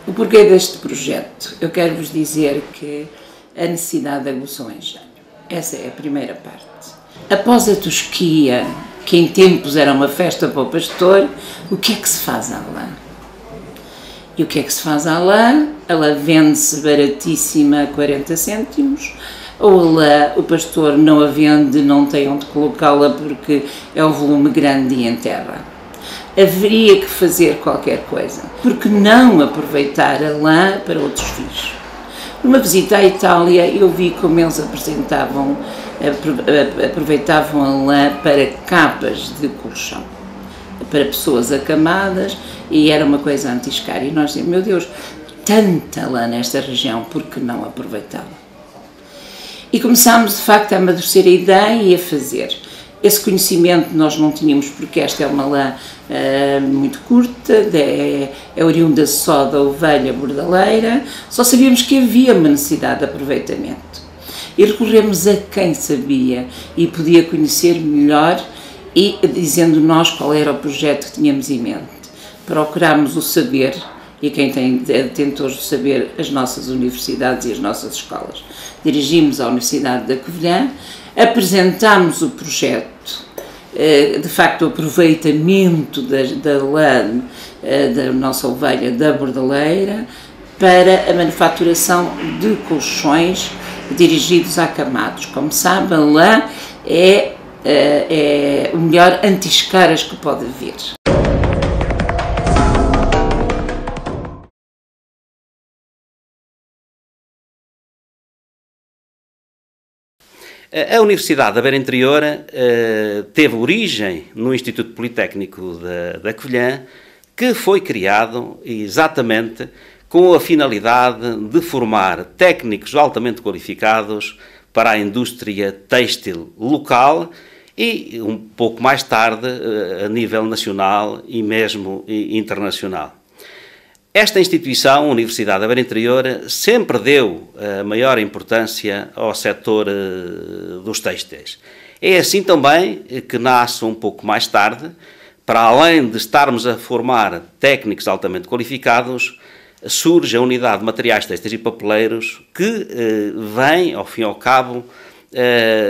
O porquê deste projeto? Eu quero vos dizer que a necessidade aguçou o engenho. Essa é a primeira parte. Após a tosquia, que em tempos era uma festa para o pastor, o que é que se faz à lã? E o que é que se faz à lã? A lã vende-se baratíssima a 40 cêntimos, ou a lã, o pastor não a vende, não tem onde colocá-la porque é um volume grande e enterra. Haveria que fazer qualquer coisa. Por que não aproveitar a lã para outros fins? Numa visita à Itália, eu vi como eles aproveitavam a lã para capas de colchão, para pessoas acamadas, e era uma coisa anti-escar. E nós dizíamos, meu Deus, tanta lã nesta região, por que não aproveitá-la? E começámos, de facto, a amadurecer a ideia e a fazer. Esse conhecimento nós não tínhamos, porque esta é uma lã muito curta, é oriunda só da ovelha bordaleira, só sabíamos que havia uma necessidade de aproveitamento. E recorremos a quem sabia e podia conhecer melhor, e dizendo nós qual era o projeto que tínhamos em mente. Procurámos o saber, e quem tem detentores do saber, as nossas universidades e as nossas escolas. Dirigimos à Universidade da Covilhã, apresentámos o projeto, de facto o aproveitamento da lã da nossa ovelha da bordaleira para a manufaturação de colchões dirigidos a acamados. Como sabe, a lã é o melhor anti-escaras que pode haver. A Universidade da Beira Interior teve origem no Instituto Politécnico da Covilhã, que foi criado exatamente com a finalidade de formar técnicos altamente qualificados para a indústria têxtil local e, um pouco mais tarde, a nível nacional e mesmo internacional. Esta instituição, a Universidade da Beira Interior, sempre deu a maior importância ao setor dos têxteis. É assim também que nasce um pouco mais tarde, para além de estarmos a formar técnicos altamente qualificados, surge a Unidade de Materiais Têxteis e Papeleiros, que vem, ao fim e ao cabo,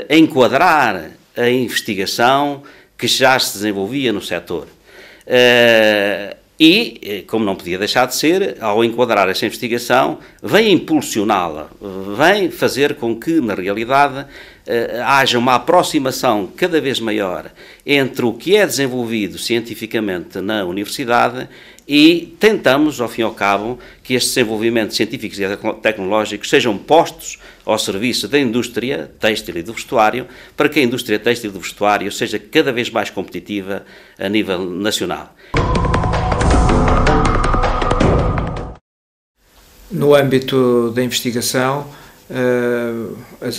enquadrar a investigação que já se desenvolvia no setor. E, como não podia deixar de ser, ao enquadrar esta investigação, vem impulsioná-la, vem fazer com que, na realidade, haja uma aproximação cada vez maior entre o que é desenvolvido cientificamente na universidade e tentamos, ao fim e ao cabo, que estes desenvolvimentos científicos e tecnológicos sejam postos ao serviço da indústria têxtil e do vestuário, para que a indústria têxtil e do vestuário seja cada vez mais competitiva a nível nacional. No âmbito da investigação,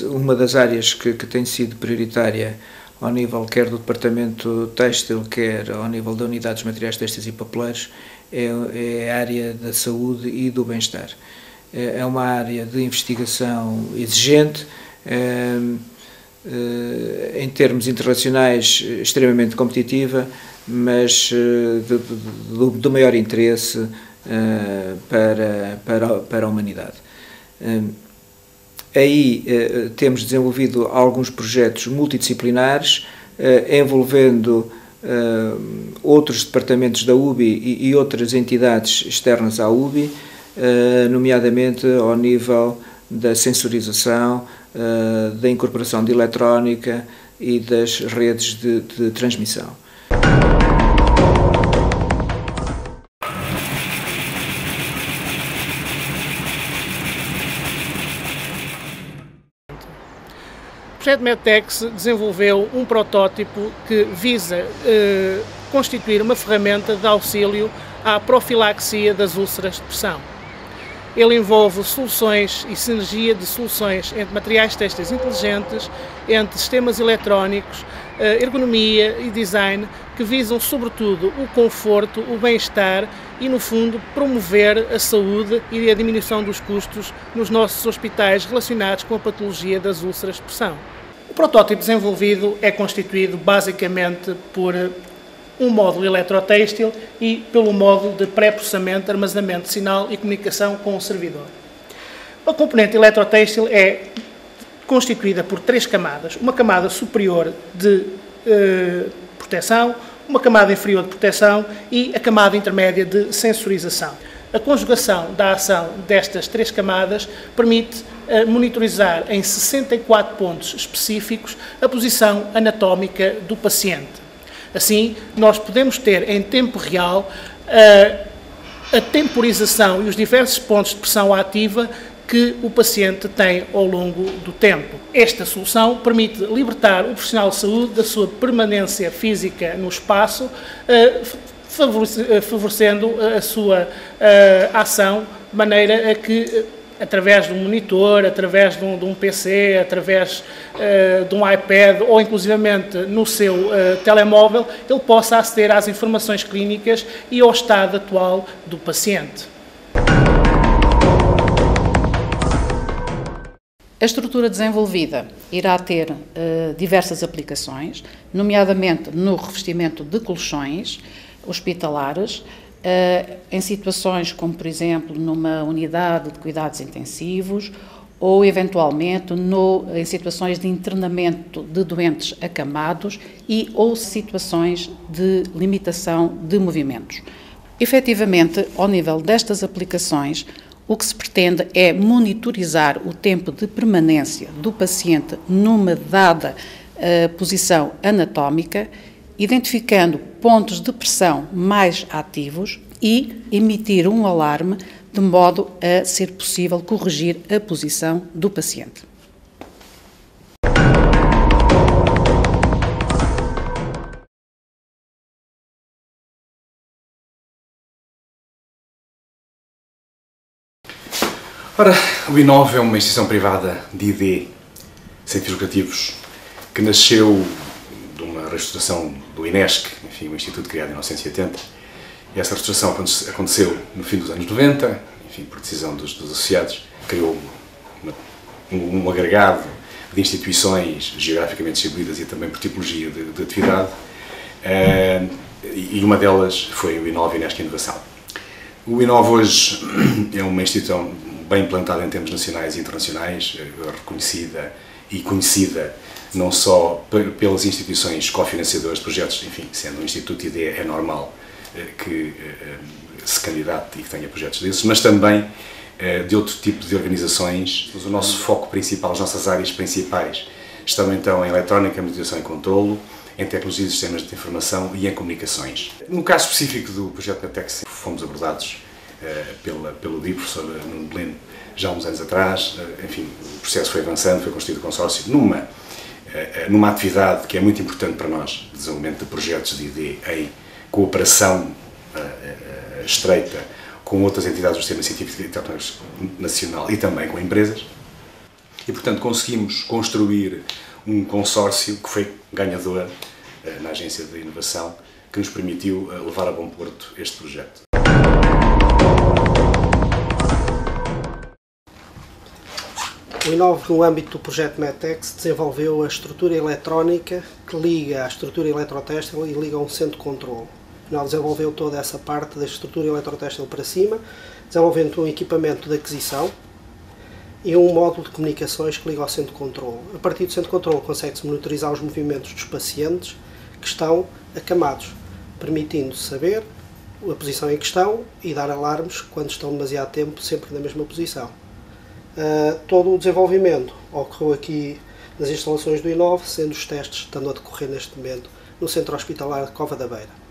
uma das áreas que tem sido prioritária ao nível quer do Departamento Têxtil, quer ao nível da Unidade dos Materiais Têxteis e Papeleiros, é a área da saúde e do bem-estar. É uma área de investigação exigente, em termos internacionais extremamente competitiva, mas do maior interesse para a humanidade. Aí temos desenvolvido alguns projetos multidisciplinares, envolvendo outros departamentos da UBI e outras entidades externas à UBI, nomeadamente ao nível da sensorização, da incorporação de eletrónica e das redes de transmissão. O projeto Medtex desenvolveu um protótipo que visa constituir uma ferramenta de auxílio à profilaxia das úlceras de pressão. Ele envolve soluções e sinergia de soluções entre materiais têxteis inteligentes, entre sistemas eletrónicos, ergonomia e design, que visam sobretudo o conforto, o bem-estar e, no fundo, promover a saúde e a diminuição dos custos nos nossos hospitais relacionados com a patologia das úlceras de pressão. O protótipo desenvolvido é constituído basicamente por um módulo eletrotêxtil e pelo módulo de pré-processamento, armazenamento de sinal e comunicação com o servidor. A componente eletrotêxtil é constituída por 3 camadas. Uma camada superior de proteção, uma camada inferior de proteção e a camada intermédia de sensorização. A conjugação da ação destas 3 camadas permite monitorizar em 64 pontos específicos a posição anatómica do paciente. Assim, nós podemos ter em tempo real a temporização e os diversos pontos de pressão ativa que o paciente tem ao longo do tempo. Esta solução permite libertar o profissional de saúde da sua permanência física no espaço, favorecendo a sua ação de maneira a que, através de um monitor, através de um PC, através de um iPad ou inclusivamente no seu telemóvel, ele possa aceder às informações clínicas e ao estado atual do paciente. A estrutura desenvolvida irá ter diversas aplicações, nomeadamente no revestimento de colchões hospitalares, em situações como, por exemplo, numa unidade de cuidados intensivos ou, eventualmente, em situações de internamento de doentes acamados ou situações de limitação de movimentos. Efetivamente, ao nível destas aplicações, o que se pretende é monitorizar o tempo de permanência do paciente numa dada posição anatómica, identificando pontos de pressão mais ativos e emitir um alarme de modo a ser possível corrigir a posição do paciente. Ora, o I9 é uma instituição privada de ID sem fins lucrativos que nasceu de uma reestruturação do INESC, enfim, um instituto criado em 1980. E essa reestruturação aconteceu no fim dos anos 90, enfim, por decisão dos associados. Criou um agregado de instituições geograficamente distribuídas e também por tipologia de atividade, e uma delas foi o I9 INESC Inovação. O I9 hoje é uma instituição bem implantada em termos nacionais e internacionais, reconhecida e conhecida não só pelas instituições cofinanciadoras de projetos, enfim, sendo um instituto de ID é normal que se candidate e que tenha projetos desses, mas também de outro tipo de organizações. O nosso foco principal, as nossas áreas principais estão então em eletrónica, monitorização e controlo, em tecnologias e sistemas de informação e em comunicações. No caso específico do projeto Metex, fomos abordados pelo DI, professor Nuno Belino, já há uns anos atrás. Enfim, o processo foi avançando, foi constituído o consórcio numa atividade que é muito importante para nós, desenvolvimento de projetos de ID em cooperação estreita com outras entidades do sistema científico e tecnológico nacional e também com empresas. E, portanto, conseguimos construir um consórcio que foi ganhador na Agência de Inovação, que nos permitiu levar a bom porto este projeto. O I9, no âmbito do projeto Metex, desenvolveu a estrutura eletrónica que liga à estrutura eletrotêxtil e liga a um centro de controle. Afinal, desenvolveu toda essa parte da estrutura eletrotêxtil para cima, desenvolvendo um equipamento de aquisição e um módulo de comunicações que liga ao centro de controle. A partir do centro de controle consegue-se monitorizar os movimentos dos pacientes que estão acamados, permitindo saber a posição em que estão e dar alarmes quando estão demasiado tempo sempre na mesma posição. Todo o desenvolvimento ocorreu aqui nas instalações do I9, sendo os testes estando a decorrer neste momento no Centro Hospitalar de Cova da Beira.